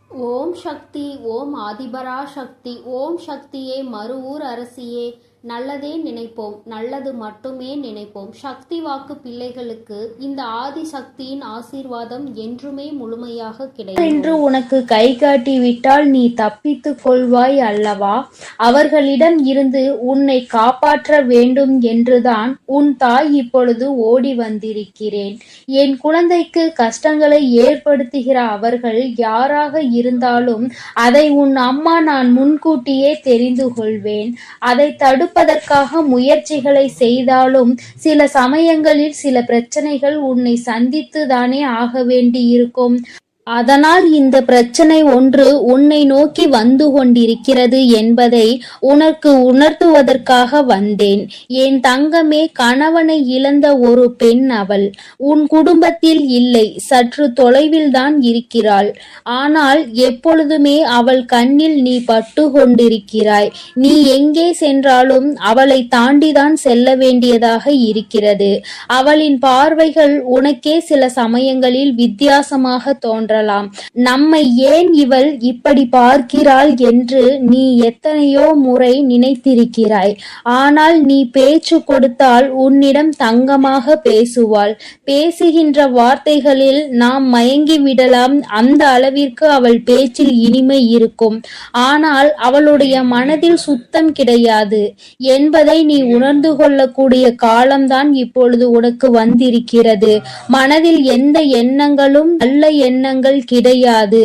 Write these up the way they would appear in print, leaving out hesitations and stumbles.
ஓம் சக்தி. ஓம் ஆதிபரா சக்தி. ஓம் சக்தியே, மறுவூர் அரசியே, நல்லதே நினைப்போம், நல்லது மட்டுமே நினைப்போம். சக்தி வாக்கு பிள்ளைகளுக்கு இந்த ஆதி சக்தியின் ஆசீர்வாதம் என்றுமே முழுமையாக கிடைக்கும் என்று உனக்கு கை காட்டி விட்டால் நீ தப்பித்துக் கொள்வாய் அல்லவா? அவர்களிடம் இருந்து உன்னை காப்பாற்ற வேண்டும் என்றுதான் உன் தாய் இப்பொழுது ஓடி வந்திருக்கிறேன். என் குழந்தைக்கு கஷ்டங்களை ஏற்படுத்துகிற அவர்கள் யாராக இருந்தாலும் அதை உன் அம்மா நான் முன்கூட்டியே தெரிந்து கொள்வேன். அதை தடுப்பதற்காக முயற்சிகளை செய்தாலும் சில சமயங்களில் சில பிரச்சனைகள் உன்னை சந்தித்து தானே ஆக வேண்டியிருக்கும். அதனால் இந்த பிரச்சனை ஒன்று உன்னை நோக்கி வந்து கொண்டிருக்கிறது என்பதை உனக்கு உணர்த்துவதற்காக வந்தேன். என் தங்கமே, கணவனை இழந்த ஒரு பெண் அவள். உன் குடும்பத்தில் இல்லை, சற்று தொலைவில் தான் இருக்கிறாள். ஆனால் எப்பொழுதுமே அவள் கண்ணில் நீ பட்டு கொண்டிருக்கிறாய். நீ எங்கே சென்றாலும் அவளை தாண்டிதான் செல்ல வேண்டியதாக இருக்கிறது. அவளின் பார்வைகள் உனக்கே சில சமயங்களில் வித்தியாசமாக தோன்ற. நம்மை ஏன் இவள் இப்படி பார்க்கிறாள் என்று நீ எத்தனையோ முறை நினைத்திருக்கிறாய். ஆனால் நீ பேச்சு கொடுத்தால் உன்னிடம் தங்கமாக பேசுவாள். பேசுகின்ற வார்த்தைகளில் நாம் மயங்கி விடலாம். அந்த அளவிற்கு அவள் பேச்சில் இனிமை இருக்கும். ஆனால் அவளுடைய மனதில் சுத்தம் கிடையாது என்பதை நீ உணர்ந்து கொள்ளக்கூடிய காலம்தான் இப்பொழுது உனக்கு வந்திருக்கிறது. மனதில் எந்த எண்ணங்களும் நல்ல எண்ணங்கள் கிடையாது.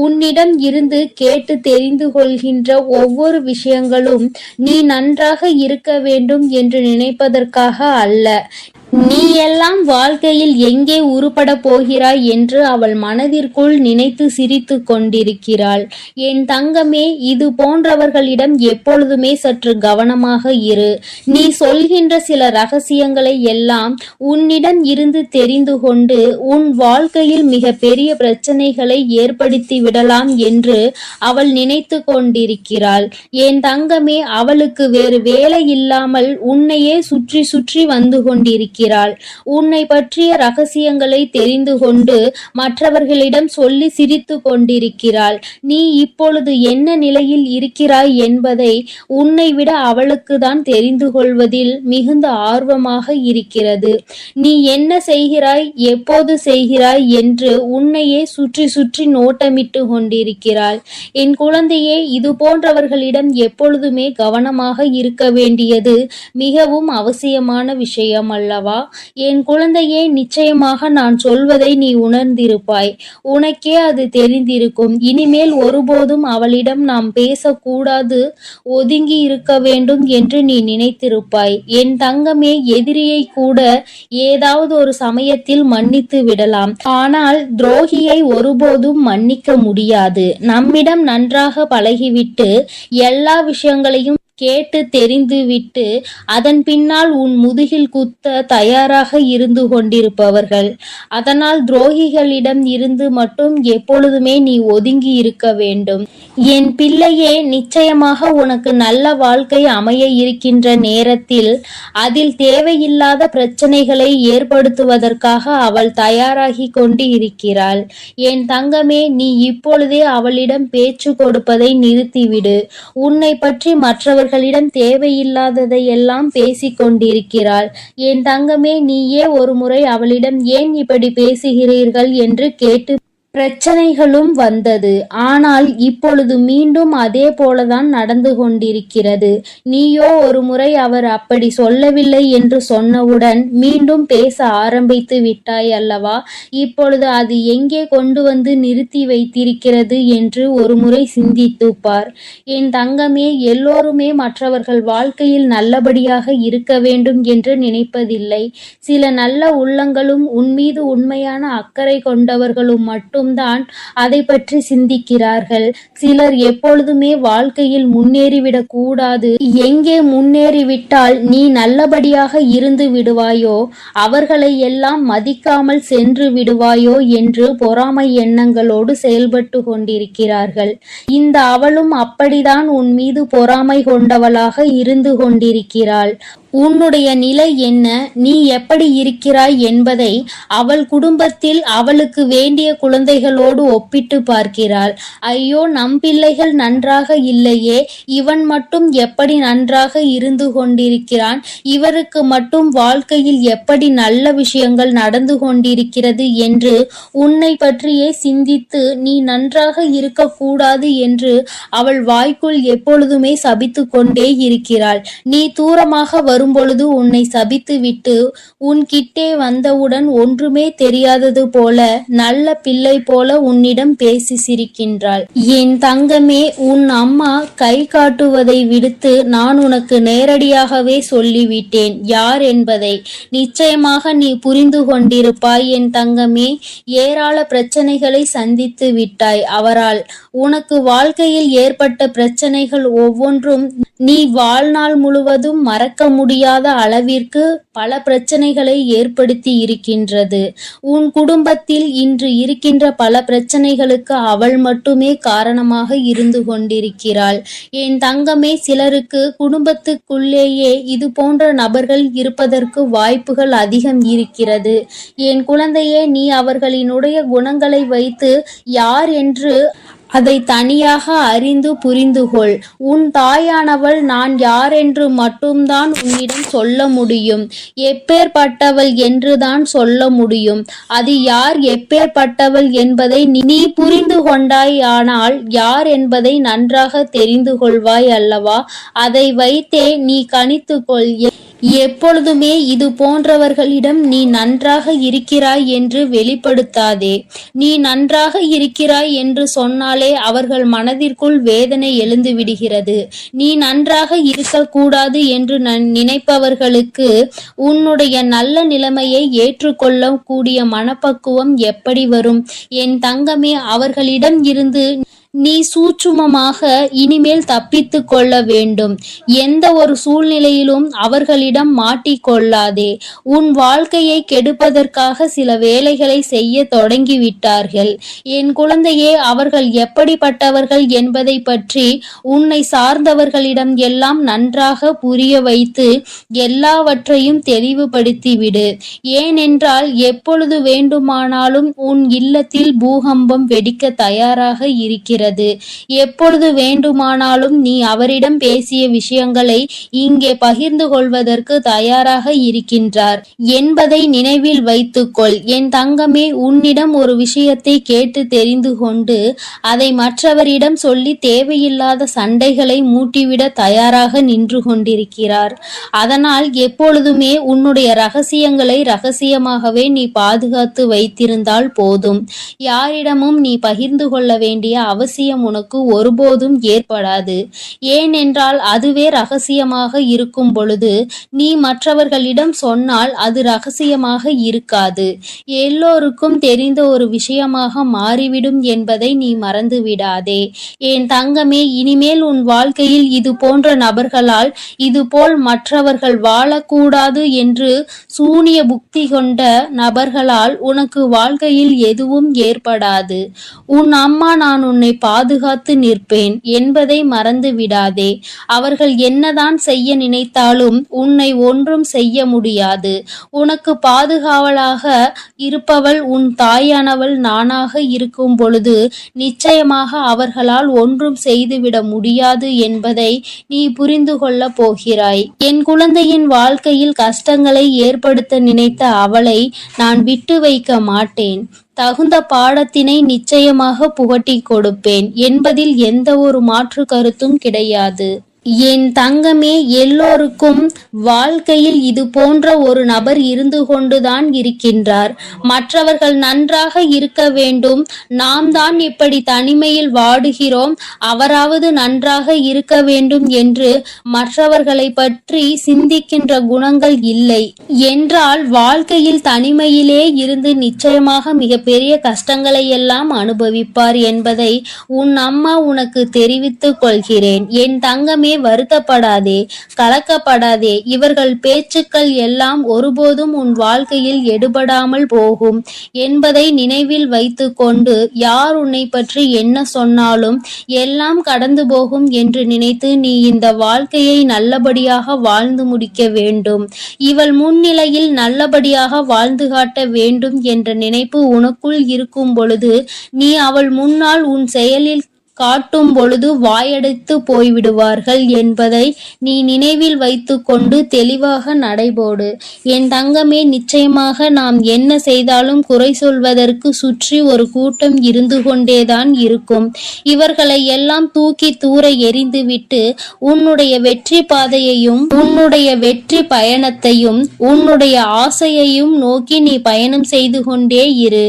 உன்னிடம் இருந்து கேட்டு தெரிந்து கொள்கின்ற ஒவ்வொரு விஷயங்களும் நீ நன்றாக இருக்க வேண்டும் என்று நினைப்பதற்காக அல்ல. நீ எல்லாம் வாழ்க்கையில் எங்கே உருப்பட போகிறாய் என்று அவள் மனதிற்குள் நினைத்து சிரித்து கொண்டிருக்கிறாள். என் தங்கமே, இது போன்றவர்களிடம் எப்பொழுதுமே சற்று கவனமாக இரு. நீ சொல்கின்ற சில ரகசியங்களை எல்லாம் உன்னிடம் இருந்து தெரிந்து கொண்டு உன் வாழ்க்கையில் மிக பெரிய பிரச்சனைகளை ஏற்படுத்தி விடலாம் என்று அவள் நினைத்து கொண்டிருக்கிறாள். என் தங்கமே, அவளுக்கு வேறு வேலை இல்லாமல் உன்னையே சுற்றி சுற்றி வந்து கொண்டிருக்கிறாள். உன்னை பற்றிய ரகசியங்களை தெரிந்து கொண்டு மற்றவர்களிடம் சொல்லி சிரித்து கொண்டிருக்கிறாள். நீ இப்பொழுது என்ன நிலையில் இருக்கிறாய் என்பதை உன்னை விட அவளுக்கு தான் தெரிந்து கொள்வதில் மிகுந்த ஆர்வமாக இருக்கிறது. நீ என்ன செய்கிறாய், எப்போது செய்கிறாய் என்று உன்னையே சுற்றி சுற்றி நோட்டமிட்டு கொண்டிருக்கிறாள். என் குழந்தையே, இது போன்றவர்களிடம் எப்பொழுதுமே கவனமாக இருக்க வேண்டியது மிகவும் அவசியமான விஷயம் அல்லவா? என் குழந்தையே, நிச்சயமாக நான் சொல்வதை நீ உணர்ந்திருப்பாய். உனக்கே அது தெரிந்திருக்கும். இனிமேல் ஒருபோதும் அவளிடம் நாம் பேசக்கூடாது, ஒதுங்கி இருக்க வேண்டும் என்று நீ நினைத்திருப்பாய். என் தங்கமே, எதிரியை கூட ஏதாவது ஒரு சமயத்தில் மன்னித்து விடலாம். ஆனால் துரோகியை ஒருபோதும் மன்னிக்க முடியாது. நம்மிடம் நன்றாக பழகிவிட்டு எல்லா விஷயங்களையும் கேட்டு தெரிந்து விட்டு அதன் பின்னால் உன் முதுகில் குத்த தயாராக இருந்து கொண்டிருப்பவர்கள். அதனால் துரோகிகளிடம் இருந்து மட்டும் எப்பொழுதுமே நீ ஒதுங்கி இருக்க வேண்டும். என் பிள்ளையே, நிச்சயமாக உனக்கு நல்ல வாழ்க்கை அமைய இருக்கின்ற நேரத்தில் அதில் தேவையில்லாத பிரச்சனைகளை ஏற்படுத்துவதற்காக அவள் தயாராகி கொண்டு இருக்கிறாள். என் தங்கமே, நீ இப்பொழுதே அவளிடம் பேச்சு கொடுப்பதை நிறுத்திவிடு. உன்னை பற்றி மற்றவர்களிடம் தேவையில்லாததையெல்லாம் பேசிக் கொண்டிருக்கிறாள். என் தங்கமே, நீயே ஒரு முறை அவளிடம் ஏன் இப்படி பேசுகிறீர்கள் என்று கேட்டு பிரச்சனைகளும் வந்தது. ஆனால் இப்பொழுது மீண்டும் அதே போலதான் நடந்து கொண்டிருக்கிறது. நீயோ ஒரு முறை அவர் அப்படி சொல்லவில்லை என்று சொன்னவுடன் மீண்டும் பேச ஆரம்பித்து விட்டாய் அல்லவா? இப்பொழுது அது எங்கே கொண்டு வந்து நிறுத்தி வைத்திருக்கிறது என்று ஒரு முறை சிந்தித்து பார். என் தங்கமே, எல்லோருமே மற்றவர்கள் வாழ்க்கையில் நல்லபடியாக இருக்க வேண்டும் என்று நினைப்பதில்லை. சில நல்ல உள்ளங்களும் உன்மீது உண்மையான அக்கறை கொண்டவர்களும் மட்டும் தான் அதை பற்றி சிந்திக்கிறார்கள். சிலர் எப்பொழுதுமே வாழ்க்கையில் முன்னேறிவிடக் கூடாது, எங்கே முன்னேறிவிட்டால் நீ நல்லபடியாக இருந்து விடுவாயோ, அவர்களை எல்லாம் மதிக்காமல் சென்று விடுவாயோ என்று பொறாமை எண்ணங்களோடு செயல்பட்டு கொண்டிருக்கிறார்கள். இந்த அவளும் அப்படிதான் உன் மீது பொறாமை கொண்டவளாக இருந்து கொண்டிருக்கிறாள். உன்னுடைய நிலை என்ன, நீ எப்படி இருக்கிறாய் என்பதை அவள் குடும்பத்தில் அவளுக்கு வேண்டிய குழந்தைகளோடு ஒப்பிட்டு பார்க்கிறாள். ஐயோ, நம் பிள்ளைகள் நன்றாக இல்லையே, இவன் மட்டும் எப்படி நன்றாக இருந்து கொண்டிருக்கிறான், இவருக்கு மட்டும் வாழ்க்கையில் எப்படி நல்ல விஷயங்கள் நடந்து கொண்டிருக்கிறது என்று உன்னை பற்றியே சிந்தித்து நீ நன்றாக இருக்கக்கூடாது என்று அவள் வாய்க்குள் எப்பொழுதுமே சபித்து கொண்டே இருக்கிறாள். நீ தூரமாக வரும்பொழுது உன்னை சபித்து விட்டு உன் கிட்டே வந்தவுடன் ஒன்றுமே தெரியாதது போல நல்ல பிள்ளை போல உன்னிடம் பேசி சிரிக்கின்றாள். என் தங்கமே, உன் அம்மா கை காட்டுவதை விடுத்து நான் உனக்கு நேரடியாகவே சொல்லிவிட்டேன் யார் என்பதை. நிச்சயமாக நீ புரிந்து கொண்டிருப்பாய் என் தங்கமே. ஏராள பிரச்சனைகளை சந்தித்து விட்டாய் அவரால். உனக்கு வாழ்க்கையில் ஏற்பட்ட பிரச்சனைகள் ஒவ்வொன்றும் நீ வாழ்நாள் முழுவதும் மறக்க முடியாத அளவிற்கு பல பிரச்சனைகளை ஏற்படுத்தி இருக்கின்றது. உன் குடும்பத்தில் இன்று இருக்கின்ற பல பிரச்சனைகளுக்கு அவள் மட்டுமே காரணமாக இருந்து கொண்டிருக்கிறாள். என் தங்கமே, சிலருக்கு குடும்பத்துக்குள்ளேயே இது போன்ற நபர்கள் இருப்பதற்கு வாய்ப்புகள் அதிகம் இருக்கிறது. என் குழந்தையே, நீ அவர்களினுடைய குணங்களை வைத்து யார் என்று அதை தனியாக அறிந்து புரிந்துகொள். உன் தாயானவள் நான் யார் என்று மட்டும்தான் உன்னிடம் சொல்ல முடியும். எப்பேற்பட்டவள் என்றுதான் சொல்ல முடியும். அது யார், எப்பேற்பட்டவள் என்பதை நீ புரிந்து கொண்டாயானால் யார் என்பதை நன்றாக தெரிந்து கொள்வாய் அல்லவா? அதை வைத்தே நீ கணித்துக்கொள். எப்பொழுதுமே இது போன்றவர்களிடம் நீ நன்றாக இருக்கிறாய் என்று வெளிப்படுத்தாதே. நீ நன்றாக இருக்கிறாய் என்று சொன்னாலே அவர்கள் மனதிற்குள் வேதனை எழுந்து விடுகிறது. நீ நன்றாக இருக்கக்கூடாது என்று நினைப்பவர்களுக்கு உன்னுடைய நல்ல நிலைமையை ஏற்றுக்கொள்ள கூடிய மனப்பக்குவம் எப்படி வரும்? என் தங்கமே, அவர்களிடம் இருந்து நீ சூட்சுமமாக இனிமேல் தப்பித்து கொள்ள வேண்டும். எந்த ஒரு சூழ்நிலையிலும் அவர்களிடம் மாட்டிக்கொள்ளாதே. உன் வாழ்க்கையை கெடுப்பதற்காக சில வேலைகளை செய்ய தொடங்கிவிட்டார்கள். என் குழந்தையே, அவர்கள் எப்படிப்பட்டவர்கள் என்பதை பற்றி உன்னை சார்ந்தவர்களிடம் எல்லாம் நன்றாக புரிய வைத்து எல்லாவற்றையும் தெளிவுபடுத்திவிடு. ஏனென்றால் எப்பொழுது வேண்டுமானாலும் உன் இல்லத்தில் பூகம்பம் வெடிக்க தயாராக இருக்கிறது. எப்பொழுது வேண்டுமானாலும் நீ அவரிடம் பேசிய விஷயங்களை இங்கே பகிர்ந்து கொள்வதற்கு தயாராக இருக்கின்றார் என்பதை நினைவில் வைத்துக்கொள். என் தங்கமே, உன்னிடம் ஒரு விஷயத்தை கேட்டு தெரிந்து கொண்டு அதை மற்றவரிடம் சொல்லி தேவையில்லாத சண்டைகளை மூட்டிவிட தயாராக நின்று கொண்டிருக்கிறார். அதனால் எப்பொழுதுமே உன்னுடைய ரகசியங்களை ரகசியமாகவே நீ பாதுகாத்து வைத்திருந்தால் போதும். யாரிடமும் நீ பகிர்ந்து கொள்ள வேண்டிய அவசியம் உனக்கு ஒருபோதும் ஏற்படாது. ஏனென்றால் அதுவே ரகசியமாக இருக்கும் பொழுது நீ மற்றவர்களிடம் சொன்னால் அது ரகசியமாக இருக்காது, எல்லோருக்கும் தெரிந்த ஒரு விஷயமாக மாறிவிடும் என்பதை நீ மறந்து விடாதே. என் தங்கமே, இனிமேல் உன் வாழ்க்கையில் இது போன்ற நபர்களால் இதுபோல் மற்றவர்கள் வாழக்கூடாது என்று சூனிய புக்தி கொண்ட நபர்களால் உனக்கு வாழ்க்கையில் எதுவும் ஏற்படாது. உன் அம்மா நான் உன்னை பாதுகாத்து நிற்பேன் என்பதை மறந்து விடாதே. அவர்கள் என்னதான் செய்ய நினைத்தாலும் உன்னை ஒன்றும் செய்ய முடியாது. உனக்கு பாதுகாவலாக இருப்பவள் உன் தாயானவள் நானாக இருக்கும் பொழுது நிச்சயமாக அவர்களால் ஒன்றும் செய்துவிட முடியாது என்பதை நீ புரிந்து கொள்ள போகிறாய். என் குழந்தையின் வாழ்க்கையில் கஷ்டங்களை ஏற்படுத்த நினைத்த அவளை நான் விட்டு வைக்க மாட்டேன். தகுந்த பாடத்தினை நிச்சயமாக புகட்டிக் கொடுப்பேன் என்பதில் எந்த ஒரு மாற்று கருத்தும் கிடையாது. என் தங்கமே, எல்லோருக்கும் வாழ்க்கையில் இது போன்ற ஒரு நபர் இருந்து கொண்டுதான் இருக்கின்றார். மற்றவர்கள் நன்றாக இருக்க வேண்டும், நாம் தான் இப்படி தனிமையில் வாடுகிறோம், அவராவது நன்றாக இருக்க வேண்டும் என்று மற்றவர்களை பற்றி சிந்திக்கின்ற குணங்கள் இல்லை என்றால் வாழ்க்கையில் தனிமையிலே இருந்து நிச்சயமாக மிகப்பெரிய கஷ்டங்களை எல்லாம் அனுபவிப்பார் என்பதை உன் அம்மா உனக்கு தெரிவித்துக் கொள்கிறேன். என் தங்கமே, வருத்தப்படாதே, கலக்கப்படாதே. இவர்கள் பேச்சுக்கள் எல்லாம் ஒருபோதும் உன் வாழ்க்கையில் எடுபடாமல் போகும் என்பதை நினைவில் வைத்து கொண்டு, யார் உன்னை பற்றி என்ன சொன்னாலும் எல்லாம் கடந்து போகும் என்று நினைத்து நீ இந்த வாழ்க்கையை நல்லபடியாக வாழ்ந்து முடிக்க வேண்டும். இவள் முன்னிலையில் நல்லபடியாக வாழ்ந்து காட்ட வேண்டும் என்ற நினைப்பு உனக்குள் இருக்கும் பொழுது, நீ அவள் முன்னால் உன் செயலில் காட்டும் பொழுது வாயடைத்து போய்விடுவார்கள் என்பதை நீ நினைவில் வைத்து கொண்டு தெளிவாக நடைபோடு. என் தங்கமே, நிச்சயமாக நாம் என்ன செய்தாலும் குறை சொல்வதற்கு சுற்றி ஒரு கூட்டம் இருந்து கொண்டேதான் இருக்கும். இவர்களை எல்லாம் தூக்கி தூர எறிந்துவிட்டு உன்னுடைய வெற்றி பாதையையும் உன்னுடைய வெற்றி பயணத்தையும் உன்னுடைய ஆசையையும் நோக்கி நீ பயணம் செய்து கொண்டே இரு.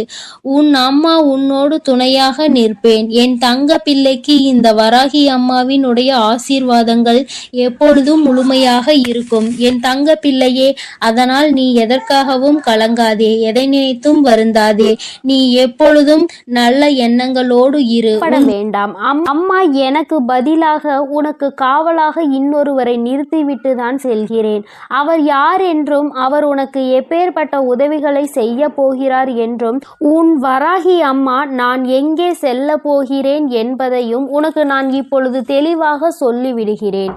உன் அம்மா உன்னோடு துணையாக நிற்பேன். என் தங்க பிள்ளைக்கு இந்த வராகி அம்மாவினுடைய ஆசீர்வாதங்கள் எப்பொழுதும் முழுமையாக இருக்கும் என் தங்க பிள்ளையே. அதனால் நீ எதற்காகவும் கலங்காதே, எதை நினைத்தும் வருந்தாதே. நீ எப்பொழுதும் நல்ல எண்ணங்களோடு இரு. வேண்டாம். அம்மா எனக்கு பதிலாக உனக்கு காவலாக இன்னொருவரை நிறுத்திவிட்டு தான் செல்கிறேன். அவர் யார் என்றும் அவர் உனக்கு எப்பேற்பட்ட உதவிகளை செய்ய போகிறார் என்றும் உன் வராகி அம்மா நான் எங்கே செல்ல போகிறேன் என்பதையும் உனக்கு நான் இப்பொழுது தெளிவாக சொல்லிவிடுகிறேன்.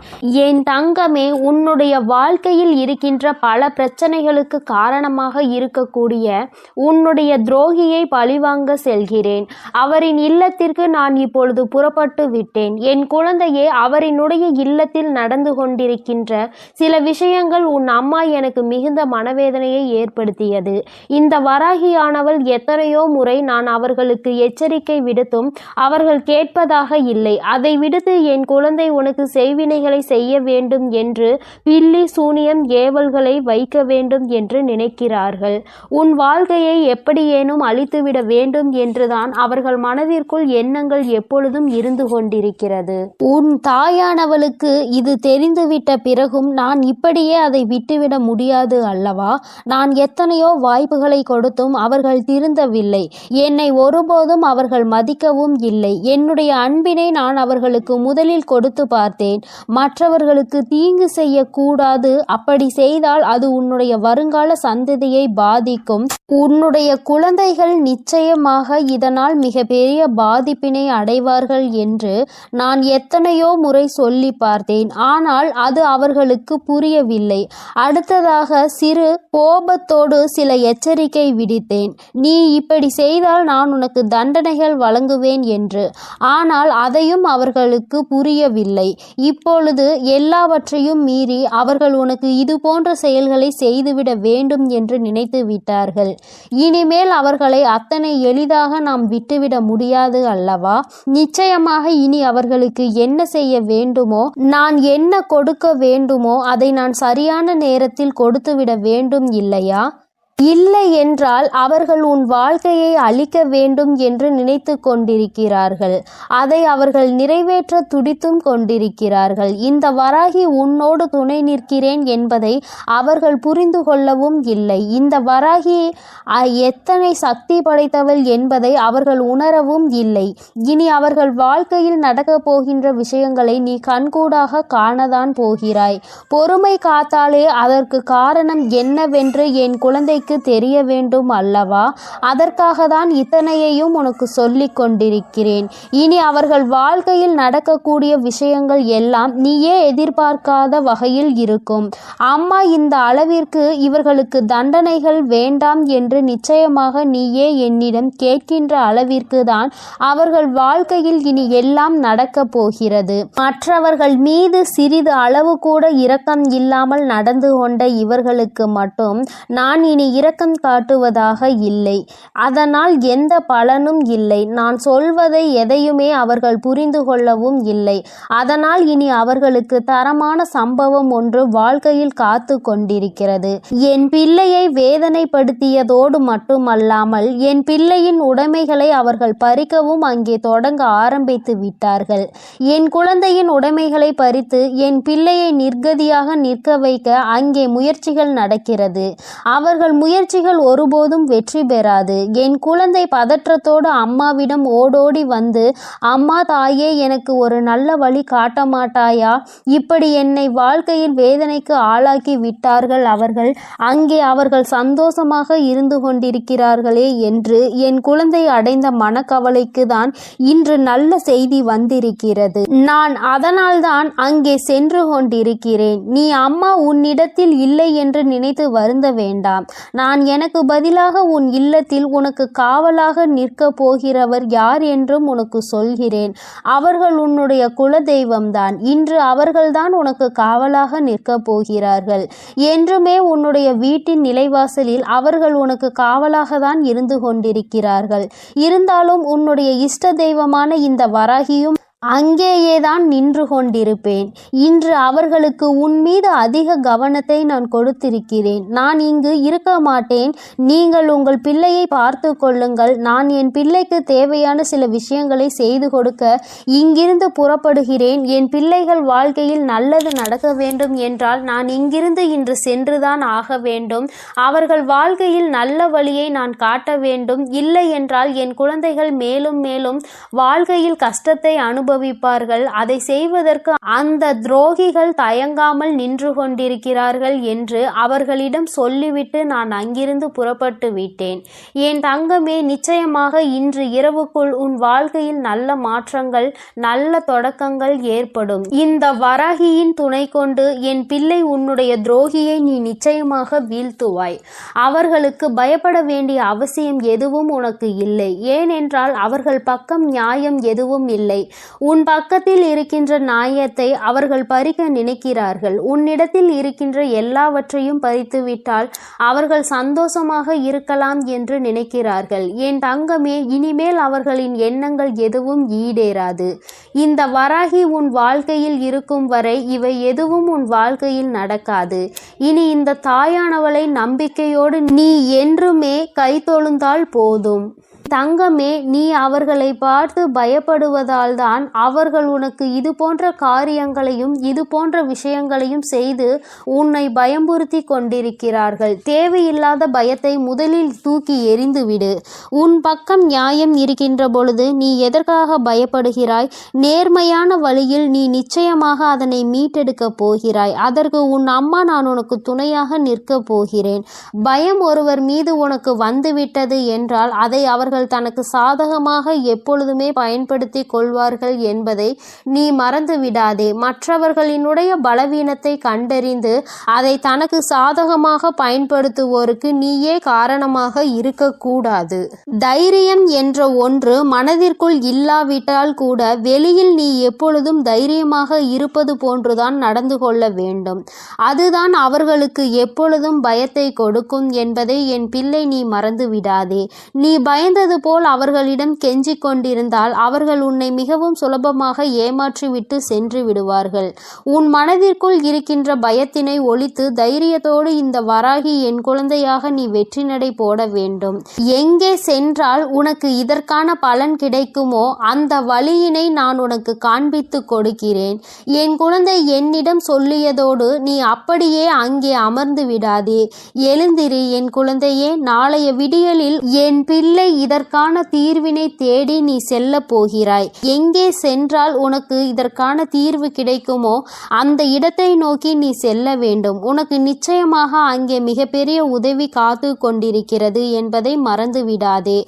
என் தங்கமே, உன்னுடைய வாழ்க்கையில் இருக்கின்ற பல பிரச்சனைகளுக்கு காரணமாக இருக்கக்கூடிய உன்னுடைய துரோகியை பழிவாங்க செல்கிறேன். அவரின் இல்லத்திற்கு நான் இப்பொழுது புறப்பட்டு விட்டேன். என் குழந்தையே, அவரினுடைய இல்லத்தில் நடந்து கொண்டிருக்கின்ற சில விஷயங்கள் உன் அம்மா எனக்கு மிகுந்த மனவேதனையை ஏற்படுத்தியது. இந்த வராகியானவள் எத்தனையோ முறை நான் அவர்களுக்கு எச்சரிக்கை விடுத்தும் அவர்கள் கேட்பதாக இல்லை. அதை விடுத்து என் குழந்தை உனக்கு செய்வினைகளை செய்ய வேண்டும் என்று பில்லி சூனியம் ஏவல்களை வைக்க வேண்டும் என்று நினைக்கிறார்கள். உன் வாழ்க்கையை எப்படியேனும் அழித்துவிட வேண்டும் என்றுதான் அவர்கள் மனதிற்குள் எண்ணங்கள் எப்பொழுதும் இருந்து கொண்டிருக்கிறது. உன் தாயானவளுக்கு இது தெரிந்துவிட்ட பிறகும் நான் இப்படியே அதை விட்டுவிட முடியாது அல்லவா? நான் எத்தனையோ வாய்ப்புகளை கொடுத்தும் அவர்கள் திருந்தவில்லை. என்னை ஒருபோதும் அவர்கள் மதிக்கவும் இல்லை. என்னுடைய அன்பினை நான் அவர்களுக்கு முதலில் கொடுத்து பார்த்தேன். மற்றவர்களுக்கு தீங்கு செய்யக்கூடாது, அப்படி செய்தால் அது உன்னுடைய வருங்கால சந்ததியை பாதிக்கும். உன்னுடைய குழந்தைகள் நிச்சயமாக இதனால் மிக பெரிய பாதிப்பினை அடைவார்கள் என்று நான் எத்தனையோ முறை சொல்லி பார்த்தேன். ஆனால் அது அவர்களுக்கு புரியவில்லை. அடுத்ததாக சிறு கோபத்தோடு சில எச்சரிக்கை விடுத்தேன். நீ இப்படி செய்தால் நான் உனக்கு தண்டனைகள் வழங்குவேன் என்று. ஆனால் அதையும் அவர்களுக்கு புரியவில்லை. இப்பொழுது எல்லாவற்றையும் மீறி அவர்கள் உனக்கு இது போன்ற செயல்களை செய்துவிட வேண்டும் என்று நினைத்து விட்டார்கள். இனிமேல் அவர்களை அத்தனை எளிதாக நாம் விட்டுவிட முடியாது அல்லவா? நிச்சயமாக இனி அவர்களுக்கு என்ன செய்ய வேண்டுமோ, நான் என்ன கொடுக்க வேண்டுமோ அதை நான் சரியான நேரத்தில் கொடுத்துவிட வேண்டும் இல்லையா? இல்லை என்றால் அவர்கள் உன் வாழ்க்கையை அழிக்க வேண்டும் என்று நினைத்து கொண்டிருக்கிறார்கள். அதை அவர்கள் நிறைவேற்ற துடித்தும் கொண்டிருக்கிறார்கள். இந்த வராகி உன்னோடு துணை நிற்கிறேன் என்பதை அவர்கள் புரிந்து கொள்ளவும் இல்லை. இந்த வராகி எத்தனை சக்தி படைத்தவள் என்பதை அவர்கள் உணரவும் இல்லை. இனி அவர்கள் வாழ்க்கையில் நடக்கப் போகின்ற விஷயங்களை நீ கண்கூடாக காணதான் போகிறாய். பொறுமை காத்தாலே அதற்கு காரணம் என்னவென்று என் குழந்தைக்கு தெரிய வேண்டும் அல்லவா? அதற்காக தான் இத்தனையையும் உனக்கு சொல்லிக் கொண்டிருக்கிறேன். இனி அவர்கள் வாழ்க்கையில் நடக்கக்கூடிய விஷயங்கள் எல்லாம் நீயே எதிர்பார்க்காத வகையில் இருக்கும். அம்மா இந்த அளவிற்கு இவர்களுக்கு தண்டனைகள் வேண்டாம் என்று நிச்சயமாக நீயே என்னிடம் கேட்கின்ற அளவிற்கு தான் அவர்கள் வாழ்க்கையில் இனி எல்லாம் நடக்கப் போகிறது. மற்றவர்கள் மீது சிறிது அளவு கூட இரக்கம் இல்லாமல் நடந்து கொண்ட இவர்களுக்கு மட்டும் நான் இனி இரக்கம் காட்டுவதாக இல்லை. அதனால் எந்த பலனும் இல்லை. நான் சொல்வதை எதையுமே அவர்கள் புரிந்து கொள்ளவும் இல்லை. அதனால் இனி அவர்களுக்கு தரமான சம்பவம் ஒன்று வாழ்க்கையில் காத்து கொண்டிருக்கிறது. என் பிள்ளையை வேதனைப்படுத்தியதோடு மட்டுமல்லாமல் என் பிள்ளையின் உடைமைகளை அவர்கள் பறிக்கவும் அங்கே தொடங்க ஆரம்பித்து விட்டார்கள். என் குழந்தையின் உடைமைகளை பறித்து என் பிள்ளையை நிர்கதியாக நிற்க வைக்க அங்கே முயற்சிகள் நடக்கிறது. அவர்கள் முயற்சிகள் ஒருபோதும் வெற்றி பெறாது. என் குழந்தை பதற்றத்தோடு அம்மாவிடம் ஓடோடி வந்து, அம்மா தாயே, எனக்கு ஒரு நல்ல வழி காட்ட மாட்டாயா? இப்படி என்னை வாழ்க்கையில் வேதனைக்கு ஆளாக்கி விட்டார்கள் அவர்கள். அங்கே அவர்கள் சந்தோஷமாக இருந்து கொண்டிருக்கிறார்களே என்று என் குழந்தை அடைந்த மனக்கவலைக்கு தான் இன்று நல்ல செய்தி வந்திருக்கிறது. நான் அதனால்தான் அங்கே சென்று கொண்டிருக்கிறேன். நீ அம்மா உன்னிடத்தில் இல்லை என்று நினைத்து வருந்த வேண்டாம். நான் எனக்கு பதிலாக உன் இல்லத்தில் உனக்கு காவலாக நிற்க போகிறவர் யார் என்றும் உனக்கு சொல்கிறேன். அவர்கள் உன்னுடைய குலதெய்வம்தான். இன்று அவர்கள்தான் உனக்கு காவலாக நிற்க போகிறார்கள். என்றுமே உன்னுடைய வீட்டின் நிலைவாசலில் அவர்கள் உனக்கு காவலாக தான் இருந்து கொண்டிருக்கிறார்கள். இருந்தாலும் உன்னுடைய இஷ்ட தெய்வமான இந்த வராகியும் அங்கேயேதான் நின்று கொண்டிருப்பேன். இன்று அவர்களுக்கு உன் மீது அதிக கவனத்தை நான் கொடுத்திருக்கிறேன். நான் இங்கு இருக்க மாட்டேன். நீங்கள் உங்கள் பிள்ளையை பார்த்து கொள்ளுங்கள். நான் என் பிள்ளைக்கு தேவையான சில விஷயங்களை செய்து கொடுக்க இங்கிருந்து புறப்படுகிறேன். என் பிள்ளைகள் வாழ்க்கையில் நல்லது நடக்க வேண்டும் என்றால் நான் இங்கிருந்து இன்று சென்றுதான் ஆக வேண்டும். அவர்கள் வாழ்க்கையில் நல்ல வழியை நான் காட்ட வேண்டும். இல்லை என்றால் என் குழந்தைகள் மேலும் மேலும் வாழ்க்கையில் கஷ்டத்தை அனுபவிப்பார்கள். அதை செய்வதற்கு அந்த துரோகிகள் தயங்காமல் நின்று கொண்டிருக்கிறார்கள் என்று அவர்களிடம் சொல்லிவிட்டு நான் அங்கிருந்து புறப்பட்டு விட்டேன். என் தங்கமே, நிச்சயமாக இன்று இரவுக்குள் உன் வாழ்க்கையில் நல்ல மாற்றங்கள், நல்ல தொடக்கங்கள் ஏற்படும். இந்த வராகியின் துணை கொண்டு என் பிள்ளை உன்னுடைய துரோகியை நீ நிச்சயமாக வீழ்த்துவாய். அவர்களுக்கு பயப்பட வேண்டிய அவசியம் எதுவும் உனக்கு இல்லை. ஏனென்றால் அவர்கள் பக்கம் நியாயம் எதுவும் இல்லை. உன் பக்கத்தில் இருக்கின்ற நியாயத்தை அவர்கள் பறிக்க நினைக்கிறார்கள். உன்னிடத்தில் இருக்கின்ற எல்லாவற்றையும் பறித்துவிட்டால் அவர்கள் சந்தோஷமாக இருக்கலாம் என்று நினைக்கிறார்கள். என் தங்கமே, இனிமேல் அவர்களின் எண்ணங்கள் எதுவும் ஈடேறாது. இந்த வராகி உன் வாழ்க்கையில் இருக்கும் வரை இவை எதுவும் உன் வாழ்க்கையில் நடக்காது. இனி இந்த தாயானவளை நம்பிக்கையோடு நீ என்றுமே கைதொழுந்தால் போதும். தங்கமே, நீ அவர்களை பார்த்து பயப்படுவதால் தான் அவர்கள் உனக்கு இது போன்ற காரியங்களையும் இது போன்ற விஷயங்களையும் செய்து உன்னை பயமுறுத்தி கொண்டிருக்கிறார்கள். தேவையில்லாத பயத்தை முதலில் தூக்கி எறிந்துவிடு. உன் பக்கம் நியாயம் இருக்கின்ற பொழுது நீ எதற்காக பயப்படுகிறாய்? நேர்மையான வழியில் நீ நிச்சயமாக அதனை மீட்டெடுக்கப் போகிறாய். அதற்கு உன் அம்மா நான் உனக்கு துணையாக நிற்கப் போகிறேன். பயம் ஒருவர் மீது உனக்கு வந்துவிட்டது என்றால் அதை அவர்கள் தனக்கு சாதகமாக எப்பொழுதுமே பயன்படுத்தி கொள்வார்கள் என்பதை நீ மறந்து விடாதே. மற்றவர்களினுடைய பலவீனத்தை கண்டறிந்து அதை தனக்கு சாதகமாக பயன்படுத்துவோருக்கு நீயே காரணமாக இருக்கக்கூடாது. தைரியம் என்ற ஒன்று மனதிற்குள் இல்லாவிட்டால் கூட வெளியில் நீ எப்பொழுதும் தைரியமாக இருப்பது போன்றுதான் நடந்து கொள்ள வேண்டும். அதுதான் அவர்களுக்கு எப்பொழுதும் பயத்தை கொடுக்கும் என்பதை என் பிள்ளை நீ மறந்து விடாதே. நீ பயந்தது போல் அவர்களிடம் கெஞ்சிக் கொண்டிருந்தால் அவர்கள் உன்னை மிகவும் சுலபமாக ஏமாற்றிவிட்டு சென்று விடுவார்கள். உன் மனதிற்குள் இருக்கின்ற பயத்தினை ஒழித்து தைரியத்தோடு இந்த வராகி என் குழந்தையாக நீ வெற்றி நடை போட வேண்டும். எங்கே சென்றால் உனக்கு இதற்கான பலன் கிடைக்குமோ அந்த வழியினை நான் உனக்கு காண்பித்து கொடுக்கிறேன். என் குழந்தை என்னிடம் சொல்லியதோடு நீ அப்படியே அங்கே அமர்ந்து விடாதே. எழுந்திரு என் குழந்தையே. நாளைய விடியலில் என் பிள்ளை இதற்கான தீர்வினை தேடி நீ செல்ல போகிறாய். எங்கே சென்றால் உனக்கு இதற்கான தீர்வு கிடைக்குமோ அந்த இடத்தை நோக்கி நீ செல்ல வேண்டும். உனக்கு நிச்சயமாக அங்கே மிகப்பெரிய உதவி காத்து கொண்டிருக்கிறது என்பதை மறந்து விடாதே.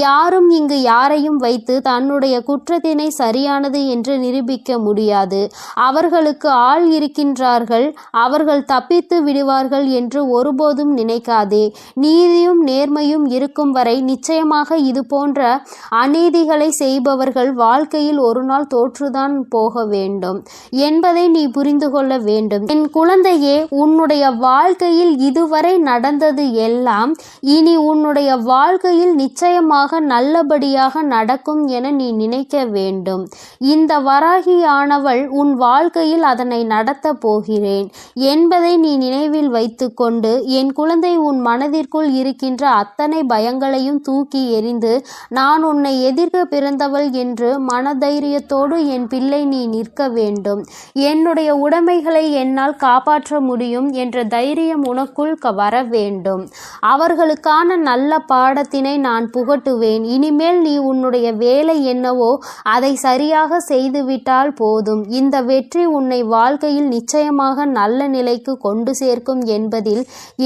யாரும் இங்கு யாரையும் வைத்து தன்னுடைய குற்றத்தினை சரியானது என்று நிரூபிக்க முடியாது. அவர்களுக்கு ஆள் இருக்கின்றார்கள். அவர்கள் தப்பித்து விடுவார்கள் என்று ஒருபோதும் நினைக்காதே. நீதியும் நேர்மையும் இருக்கும் வரை நிச்சயமாக இது போன்ற அநீதிகளை செய்பவர்கள் வாழ்க்கையில் ஒரு நாள் தோற்றுதான் போக வேண்டும் என்பதை நீ புரிந்து கொள்ள வேண்டும். என் குழந்தையே, உன்னுடைய வாழ்க்கையில் இதுவரை நடந்தது எல்லாம் இனி உன்னுடைய வாழ்க்கையில் நிச்சயமாக நல்லபடியாக நடக்கும் என நீ நினைக்க வேண்டும். இந்த வராகியானவள் உன் வாழ்க்கையில் அதனை நடத்த போகிறேன் என்பதை நீ நினைவில் வைத்துக்கொண்டு என் குழந்தை உன் மனதிற்குள் இருக்கின்ற அத்தனை பயங்களையும் தூக்கி எறி தெரிந்து நான் உன்னை எதிர்க்க பிறந்தவள் என்று மனதைரியத்தோடு என் பிள்ளை நீ நிற்க வேண்டும். என்னுடைய உடைமைகளை என்னால் காப்பாற்ற முடியும் என்ற தைரியம் உனக்குள் வர வேண்டும். அவர்களுக்கான நல்ல பாடத்தினை நான் புகட்டுவேன். இனிமேல் நீ உன்னுடைய வேலை என்னவோ அதை சரியாக செய்துவிட்டால் போதும். இந்த வெற்றி உன்னை வாழ்க்கையில் நிச்சயமாக நல்ல நிலைக்கு கொண்டு சேர்க்கும் என்பதில்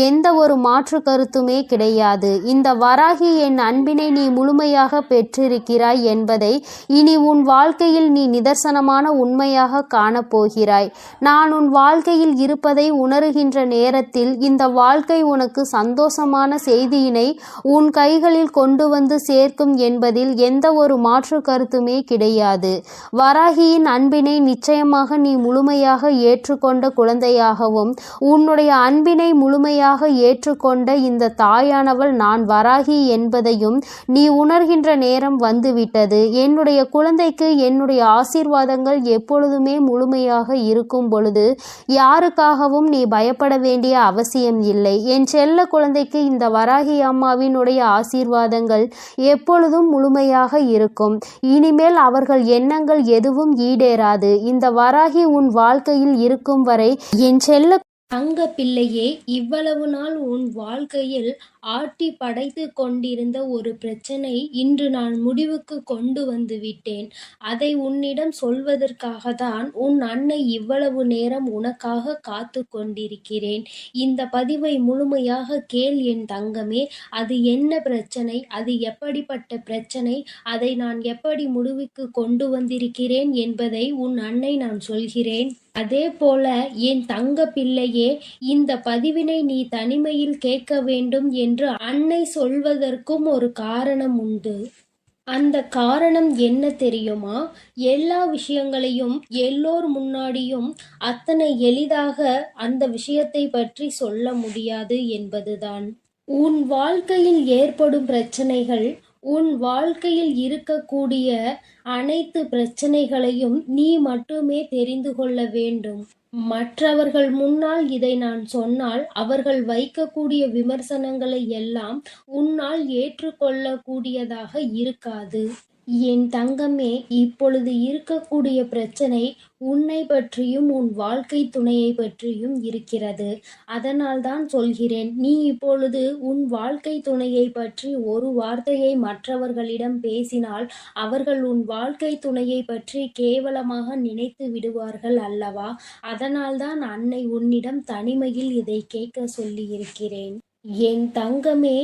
எந்த ஒரு மாற்று கருத்துமே கிடையாது. இந்த வராகி என் அன்பினை நீ முழுமையாக பெற்றிருக்கிறாய் என்பதை இனி உன் வாழ்க்கையில் நீ நிதர்சனமான உண்மையாக காணப்போகிறாய். நான் உன் வாழ்க்கையில் இருப்பதை உணர்கின்ற நேரத்தில் இந்த வாழ்க்கை உனக்கு சந்தோஷமான செய்தியினை உன் கைகளில் கொண்டு வந்து சேர்க்கும் என்பதில் எந்த ஒரு மாற்று கருத்துமே கிடையாது. வராகியின் அன்பினை நிச்சயமாக நீ முழுமையாக ஏற்றுக்கொண்ட குழந்தையாகவும் உன்னுடைய அன்பினை முழுமையாக ஏற்றுக்கொண்ட இந்த தாயானவள் நான் வராகி என்பதையும் நீ உணர்கின்ற நேரம் வந்துவிட்டது. என்னுடைய குழந்தைக்கு என்னுடைய ஆசீர்வாதங்கள் எப்பொழுதுமே முழுமையாக இருக்கும் பொழுது யாருக்காகவும் நீ பயப்பட வேண்டிய அவசியம் இல்லை. என் செல்ல குழந்தைக்கு இந்த வராகி அம்மாவினுடைய ஆசீர்வாதங்கள் எப்பொழுதும் முழுமையாக இருக்கும். இனிமேல் அவர்கள் எண்ணங்கள் எதுவும் ஈடேறாது. இந்த வராகி உன் வாழ்க்கையில் இருக்கும் வரை என் செல்ல தங்க பிள்ளையே, இவ்வளவு நாள் உன் வாழ்க்கையில் ஆட்டி படைத்து கொண்டிருந்த ஒரு பிரச்சனை இன்று நான் முடிவுக்கு கொண்டு வந்து விட்டேன். அதை உன்னிடம் சொல்வதற்காக தான் உன் அன்னை இவ்வளவு நேரம் உனக்காக காத்து கொண்டிருக்கிறேன். இந்த பதிவை முழுமையாக கேள் என் தங்கமே. அது என்ன பிரச்சனை, அது எப்படிப்பட்ட பிரச்சனை, அதை நான் எப்படி முடிவுக்கு கொண்டு வந்திருக்கிறேன் என்பதை உன் அன்னை நான் சொல்கிறேன். அதே போல என் தங்க பிள்ளையே, இந்த பதிவினை நீ தனிமையில் கேட்க வேண்டும் என்று அன்னை சொல்வதற்கும் ஒரு காரணம் உண்டு. அந்த காரணம் என்ன தெரியுமா? எல்லா விஷயங்களையும் எல்லோர் முன்னாடியும் அத்தனை எளிதாக அந்த விஷயத்தை பற்றி சொல்ல முடியாது என்பதுதான். உன் வாழ்க்கையில் ஏற்படும் பிரச்சனைகள், உன் வாழ்க்கையில் இருக்கக்கூடிய அனைத்து பிரச்சனைகளையும் நீ மட்டுமே தெரிந்து கொள்ள வேண்டும். மற்றவர்கள் முன்னால் இதை நான் சொன்னால் அவர்கள் வைக்கக்கூடிய விமர்சனங்களை எல்லாம் உன்னால் ஏற்றுக்கொள்ளக்கூடியதாக இருக்காது. என் தங்கமே, இப்பொழுது இருக்கக்கூடிய பிரச்சனை உன்னை பற்றியும் உன் வாழ்க்கை துணையை பற்றியும் இருக்கிறது. அதனால் தான் சொல்கிறேன், நீ இப்பொழுது உன் வாழ்க்கை துணையை பற்றி ஒரு வார்த்தையை மற்றவர்களிடம் பேசினால் அவர்கள் உன் வாழ்க்கை துணையை பற்றி கேவலமாக நினைத்து விடுவார்கள் அல்லவா? அதனால்தான் அன்னை உன்னிடம் தனிமையில் இதை கேட்க சொல்லியிருக்கிறேன். என் தங்கமே,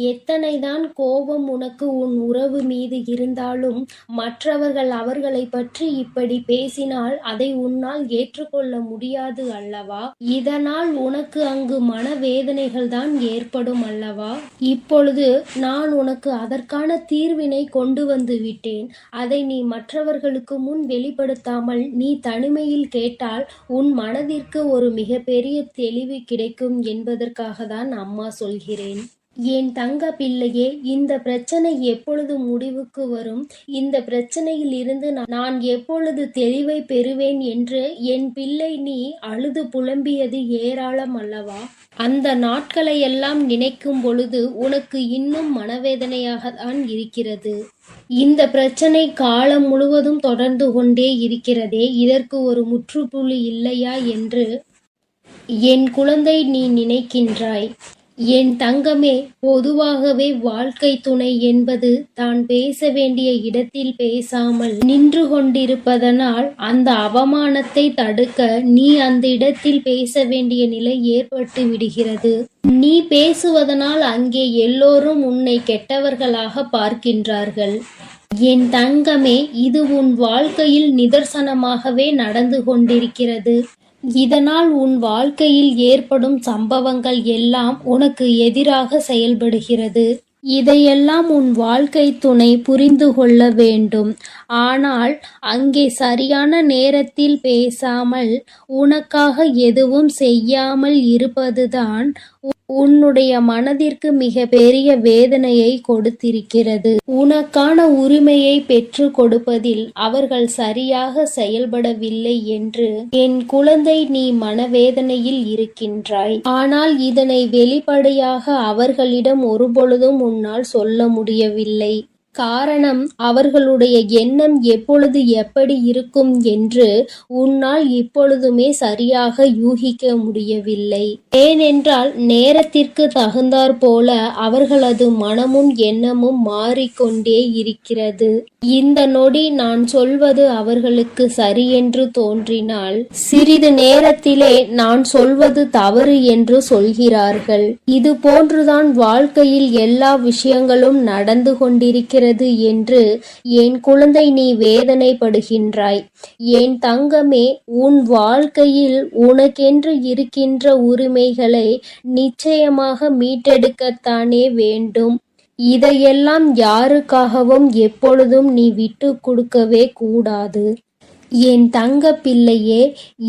எத்தனைதான் கோபம் உனக்கு உன் உறவு மீது இருந்தாலும் மற்றவர்கள் அவர்களை பற்றி இப்படி பேசினால் அதை உன்னால் ஏற்றுக்கொள்ள முடியாது அல்லவா? இதனால் உனக்கு அங்கு மனவேதனைகள் தான் ஏற்படும் அல்லவா? இப்பொழுது நான் உனக்கு அதற்கான தீர்வினை கொண்டு வந்து விட்டேன். அதை நீ மற்றவர்களுக்கு முன் வெளிப்படுத்தாமல் நீ தனிமையில் கேட்டால் உன் மனதிற்கு ஒரு மிகப்பெரிய தெளிவு கிடைக்கும் என்பதற்காக தான் அம்மா சொல்கிறேன். என் தங்க பிள்ளையே, இந்த பிரச்சனை எப்பொழுது முடிவுக்கு வரும், இந்த பிரச்சனையில் இருந்து நான் எப்பொழுது தெளிவை பெறுவேன் என்று என் பிள்ளை நீ அழுது புலம்பியது ஏராளம் அல்லவா? அந்த நாட்களை எல்லாம் நினைக்கும் பொழுது உனக்கு இன்னும் மனவேதனையாக தான் இருக்கிறது. இந்த பிரச்சனை காலம் முழுவதும் தொடர்ந்து கொண்டே இருக்கிறதே, இதற்கு ஒரு முற்றுப்புள்ளி இல்லையா என்று என் குழந்தை நீ நினைக்கின்றாய். என் தங்கமே, பொதுவாகவே வாழ்க்கை துணை என்பது தான் பேச வேண்டிய இடத்தில் பேசாமல் நின்று கொண்டிருப்பதனால் அந்த அவமானத்தை தடுக்க நீ அந்த இடத்தில் பேச வேண்டிய நிலை ஏற்பட்டு விடுகிறது. நீ பேசுவதனால் அங்கே எல்லோரும் உன்னை கெட்டவர்களாக பார்க்கின்றார்கள். என் தங்கமே, இது உன் வாழ்க்கையில் நிதர்சனமாகவே நடந்து கொண்டிருக்கிறது. இதனால் உன் வாழ்க்கையில் ஏற்படும் சம்பவங்கள் எல்லாம் உனக்கு எதிராக செயல்படுகிறது. இதையெல்லாம் உன் வாழ்க்கை துணை புரிந்து கொள்ள வேண்டும். ஆனால் அங்கே சரியான நேரத்தில் பேசாமல் உனக்காக எதுவும் செய்யாமல் இருப்பதுதான் உன்னுடைய மனதிற்கு மிக பெரிய வேதனையை கொடுத்திருக்கிறது. உனக்கான உரிமையை பெற்று கொடுப்பதில் அவர்கள் சரியாக செயல்படவில்லை என்று என் குழந்தை நீ மனவேதனையில் இருக்கின்றாய். ஆனால் இதனை வெளிப்படையாக அவர்களிடம் ஒருபொழுதும் உன்னால் சொல்ல முடியவில்லை. காரணம், அவர்களுடைய எண்ணம் எப்பொழுது எப்படி இருக்கும் என்று உன்னால் இப்பொழுதுமே சரியாக யூகிக்க முடியவில்லை. ஏனென்றால் நேரத்திற்கு தகுந்தாற் போல அவர்களது மனமும் எண்ணமும் மாறிக்கொண்டே இருக்கிறது. இந்த நொடி நான் சொல்வது அவர்களுக்கு சரியென்று தோன்றினால் சிறிது நேரத்திலே நான் சொல்வது தவறு என்று சொல்கிறார்கள். இது போன்றுதான் வாழ்க்கையில் எல்லா விஷயங்களும் நடந்து கொண்டிருக்கிறது என்று என் குழந்தை நீ வேதனைப்படுகின்றாய். என் தங்கமே, உன் வாழ்க்கையில் உனக்கென்று இருக்கின்ற உரிமைகளை நிச்சயமாக மீட்டெடுக்கத்தானே வேண்டும். இதையெல்லாம் யாருக்காகவும் எப்பொழுதும் நீ விட்டு கொடுக்கவே கூடாது. என் தங்க பிள்ளையே,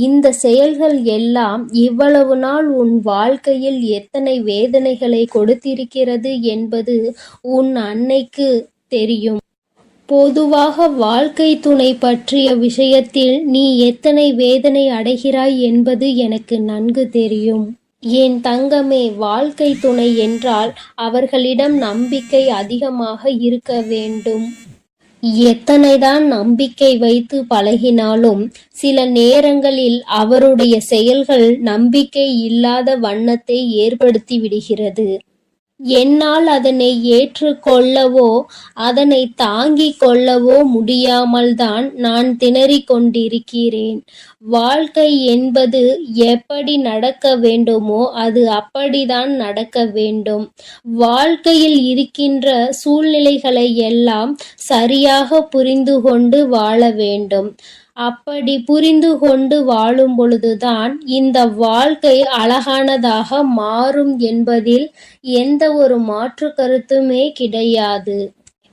இந்த செயல்கள் எல்லாம் இவ்வளவு நாள் உன் வாழ்க்கையில் எத்தனை வேதனைகளை கொடுத்திருக்கிறது என்பது உன் அன்னைக்கு தெரியும். பொதுவாக வாழ்க்கை துணை பற்றிய விஷயத்தில் நீ எத்தனை வேதனை அடைகிறாய் என்பது எனக்கு நன்கு தெரியும். என் தங்கமே, வாழ்க்கை துணை என்றால் அவர்களிடம் நம்பிக்கை அதிகமாக இருக்க வேண்டும். எத்தனைதான் நம்பிக்கை வைத்து பழகினாலும் சில நேரங்களில் அவருடைய செயல்கள் நம்பிக்கை இல்லாத வண்ணத்தை ஏற்படுத்தி விடுகிறது. என்னால் அதனை ஏற்றுக்கொள்ளவோ அதனை தாங்கிக் கொள்ளவோ முடியாமல்தான் நான் திணறிக் கொண்டிருக்கிறேன். வாழ்க்கை என்பது எப்படி நடக்க வேண்டுமோ அது அப்படிதான் நடக்க வேண்டும். வாழ்க்கையில் இருக்கின்ற சூழ்நிலைகளை எல்லாம் சரியாக புரிந்து கொண்டு வாழ வேண்டும். அப்படி புரிந்து கொண்டு வாழும் பொழுதுதான் இந்த வாழ்க்கை அழகானதாக மாறும் என்பதில் எந்த ஒரு மாற்று கருத்துமே கிடையாது.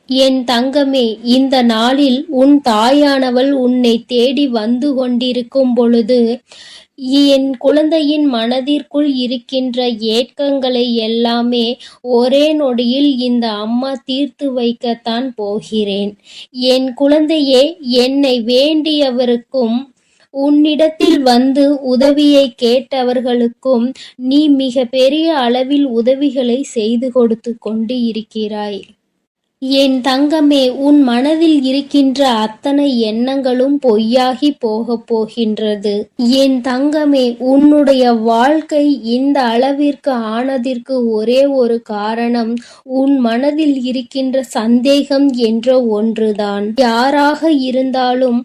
என் தங்கமே, இந்த நாளில் உன் தாயானவள் உன்னை தேடி வந்து கொண்டிருக்கும் பொழுது என் குழந்தையின் மனதிற்குள் இருக்கின்ற ஏக்கங்களை எல்லாமே ஒரே நொடியில் இந்த அம்மா தீர்த்து வைக்கத்தான் போகிறேன். என் குழந்தையே, என்னை வேண்டியவருக்கும் உன்னிடத்தில் வந்து உதவியை கேட்டவர்களுக்கும் நீ மிக பெரிய அளவில் உதவிகளை செய்து கொடுத்து கொண்டு இருக்கிறாய். என் தங்கமே, உன் மனதில் இருக்கின்ற அத்தனை எண்ணங்களும் பொய்யாகி போகப் போகின்றது. என் தங்கமே, உன்னுடைய வாழ்க்கை இந்த அளவிற்கு ஆனதற்கு ஒரே ஒரு காரணம் உன் மனதில் இருக்கின்ற சந்தேகம் என்ற ஒன்றுதான். யாராக இருந்தாலும்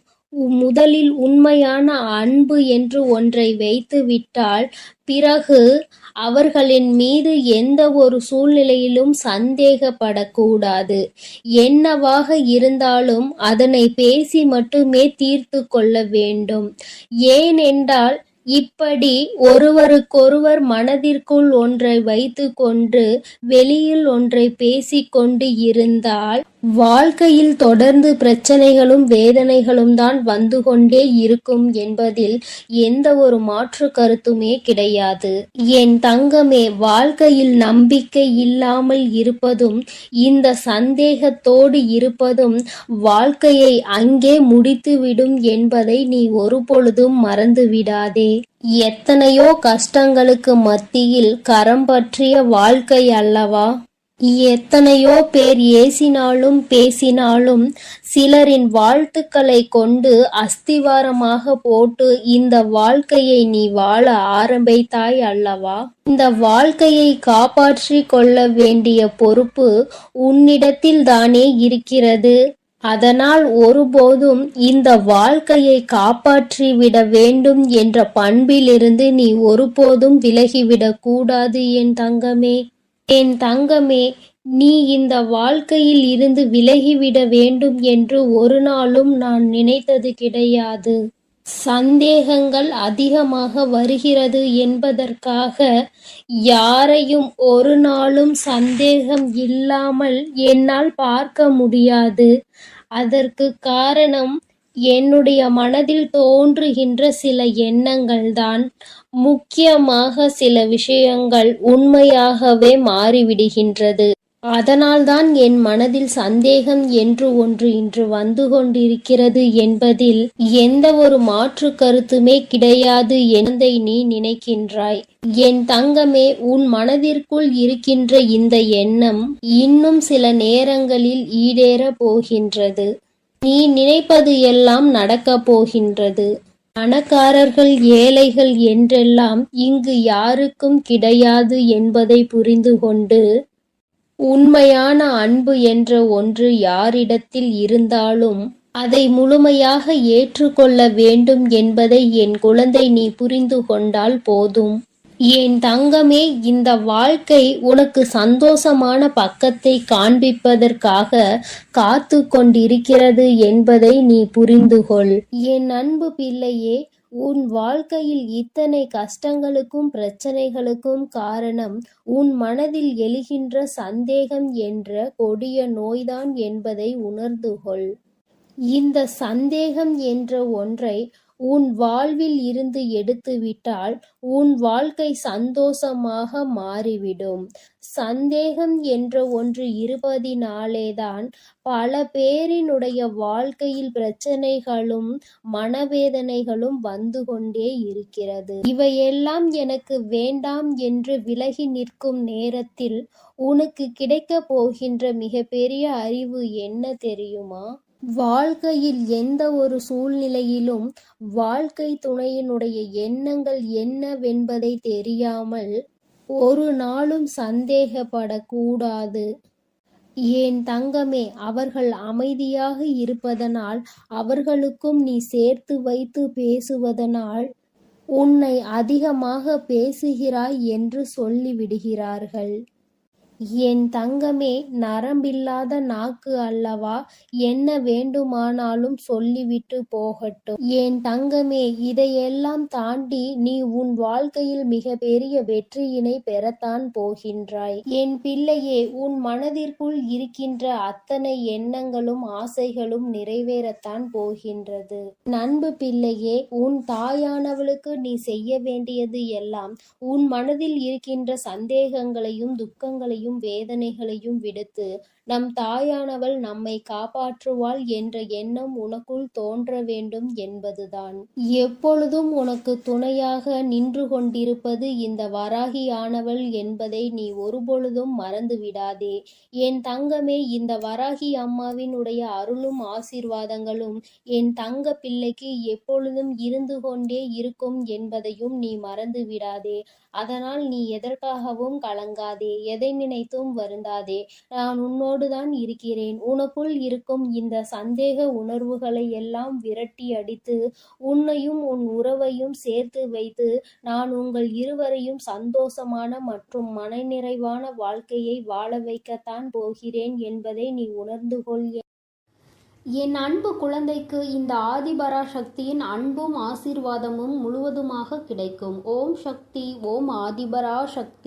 முதலில் உண்மையான அன்பு என்று ஒன்றை வைத்து விட்டால் பிறகு அவர்களின் மீது எந்த ஒரு சூழ்நிலையிலும் சந்தேகப்படக்கூடாது. என்னவாக இருந்தாலும் அதனை பேசி மட்டுமே தீர்த்து கொள்ள வேண்டும். ஏனென்றால் இப்படி ஒருவருக்கொருவர் மனதிற்குள் ஒன்றை வைத்து கொண்டு வெளியில் ஒன்றை பேசிக்கொண்டு இருந்தால் வாழ்க்கையில் தொடர்ந்து பிரச்சனைகளும் வேதனைகளும் தான் வந்து கொண்டே இருக்கும் என்பதில் எந்த ஒரு மாற்று கருத்துமே கிடையாது. என் தங்கமே, வாழ்க்கையில் நம்பிக்கை இல்லாமல் இருப்பதும் இந்த சந்தேகத்தோடு இருப்பதும் வாழ்க்கையை அங்கே முடித்துவிடும் என்பதை நீ ஒருபொழுதும் மறந்து விடாதே. எத்தனையோ கஷ்டங்களுக்கு மத்தியில் கரம் பற்றிய வாழ்க்கை அல்லவா? எத்தனையோ பேர் ஏசினாலும் பேசினாலும் சிலரின் வாழ்த்துக்களை கொண்டு அஸ்திவாரமாக போட்டு இந்த வாழ்க்கையை நீ வாழ ஆரம்பித்தாய் அல்லவா? இந்த வாழ்க்கையை காப்பாற்றி கொள்ள வேண்டிய பொறுப்பு உன்னிடத்தில் தானே இருக்கிறது. அதனால் ஒருபோதும் இந்த வாழ்க்கையை காப்பாற்றி விட வேண்டும் என்ற பண்பிலிருந்து நீ ஒருபோதும் விலகிவிடக் கூடாது என் தங்கமே. என் தங்கமே, நீ இந்த வாழ்க்கையில் இருந்து விலகிவிட வேண்டும் என்று ஒரு நாளும் நான் நினைத்தது கிடையாது. சந்தேகங்கள் அதிகமாக வருகிறது என்பதற்காக யாரையும் ஒரு நாளும் சந்தேகம் இல்லாமல் என்னால் பார்க்க முடியாது. அதற்கு காரணம் என்னுடைய மனதில் தோன்றுகின்ற சில எண்ணங்கள்தான் முக்கியமாக சில விஷயங்கள் உண்மையாகவே மாறிவிடுகின்றது. அதனால்தான் என் மனதில் சந்தேகம் என்று ஒன்று இன்று வந்து கொண்டிருக்கிறது என்பதில் எந்த ஒரு மாற்று கருத்துமே கிடையாது என்பதை நீ நினைக்கின்றாய். என் தங்கமே, உன் மனதிற்குள் இருக்கின்ற இந்த எண்ணம் இன்னும் சில நேரங்களில் ஈடேறப் போகின்றது. நீ நினைப்பது எல்லாம் நடக்கப் போகின்றது. பணக்காரர்கள் ஏழைகள் என்றெல்லாம் இங்கு யாருக்கும் கிடையாது என்பதை புரிந்து கொண்டு, உண்மையான அன்பு என்ற ஒன்று யாரிடத்தில் இருந்தாலும் அதை முழுமையாக ஏற்றுக்கொள்ள வேண்டும் என்பதை என் குழந்தை நீ புரிந்து கொண்டால் போதும். என் தங்கமே, இந்த வாழ்க்கை உனக்கு சந்தோஷமான பக்கத்தை காண்பிப்பதற்காக காத்து கொண்டிருக்கிறது என்பதை நீ புரிந்து கொள். என் அன்பு பிள்ளையே, உன் வாழ்க்கையில் இத்தனை கஷ்டங்களுக்கும் பிரச்சனைகளுக்கும் காரணம் உன் மனதில் எழுகின்ற சந்தேகம் என்ற கொடிய நோய்தான் என்பதை உணர்ந்து கொள். இந்த சந்தேகம் என்ற ஒன்றை உன் வாழ்வில் இருந்து எடுத்துவிட்டால் உன் வாழ்க்கை சந்தோஷமாக மாறிவிடும். சந்தேகம் என்ற ஒன்று இருப்பதினாலேதான் பல பேரினுடைய வாழ்க்கையில் பிரச்சனைகளும் மனவேதனைகளும் வந்து கொண்டே இருக்கிறது. இவையெல்லாம் எனக்கு வேண்டாம் என்று விலகி நிற்கும் நேரத்தில் உனக்கு கிடைக்கப் போகின்ற மிகப்பெரிய அறிவு என்ன தெரியுமா? வாழ்க்கையில் எந்த ஒரு சூழ்நிலையிலும் வாழ்க்கை துணையினுடைய எண்ணங்கள் என்னவென்பதை தெரியாமல் ஒரு நாளும் சந்தேகப்படக்கூடாது. என் தங்கமே, அவர்கள் அமைதியாக இருப்பதனால், அவர்களுக்கும் நீ சேர்த்து வைத்து பேசுவதனால் உன்னை அதிகமாக பேசுகிறாய் என்று சொல்லிவிடுகிறார்கள். என் தங்கமே, நரம்பில்லாத நாக்கு அல்லவா, என்ன வேண்டுமானாலும் சொல்லிவிட்டு போகட்டும். என் தங்கமே, இதையெல்லாம் தாண்டி நீ உன் வாழ்க்கையில் மிக பெரிய வெற்றியினை பெறத்தான் போகின்றாய். என் பிள்ளையே, உன் மனதிற்குள் இருக்கின்ற அத்தனை எண்ணங்களும் ஆசைகளும் நிறைவேறத்தான் போகின்றது. நண்பு பிள்ளையே, உன் தாயானவளுக்கு நீ செய்ய வேண்டியது எல்லாம் உன் மனதில் இருக்கின்ற சந்தேகங்களையும் துக்கங்களையும் வேதனைகளையும் விடுத்து நம் தாயானவள் நம்மை காப்பாற்றுவாள் என்ற எண்ணம் உனக்குள் தோன்ற வேண்டும் என்பதுதான். எப்பொழுதும் உனக்கு துணையாக நின்று கொண்டிருப்பது இந்த வராகியானவள் என்பதை நீ ஒருபொழுதும் மறந்து விடாதே. என் தங்கமே, இந்த வராகி அம்மாவினுடைய அருளும் ஆசீர்வாதங்களும் என் தங்க பிள்ளைக்கு எப்பொழுதும் இருந்து கொண்டே இருக்கும் என்பதையும் நீ மறந்து விடாதே. அதனால் நீ எதற்காகவும் கலங்காதே, எதை நினைத்தும் வருந்தாதே. நான் உன்னோடுதான் இருக்கிறேன். உனக்குள் இருக்கும் இந்த சந்தேக உணர்வுகளை எல்லாம் விரட்டி அடித்து உன்னையும் உன் உறவையும் சேர்த்து வைத்து நான் உங்கள் இருவரையும் சந்தோஷமான மற்றும் மனநிறைவான வாழ்க்கையை வாழ வைக்கத்தான் போகிறேன் என்பதை நீ உணர்ந்து கொள். என் அன்பு குழந்தைக்கு இந்த ஆதிபராசக்தியின் அன்பும் ஆசீர்வாதமும் முழுவதுமாக கிடைக்கும். ஓம் சக்தி, ஓம் ஆதிபராசக்தி.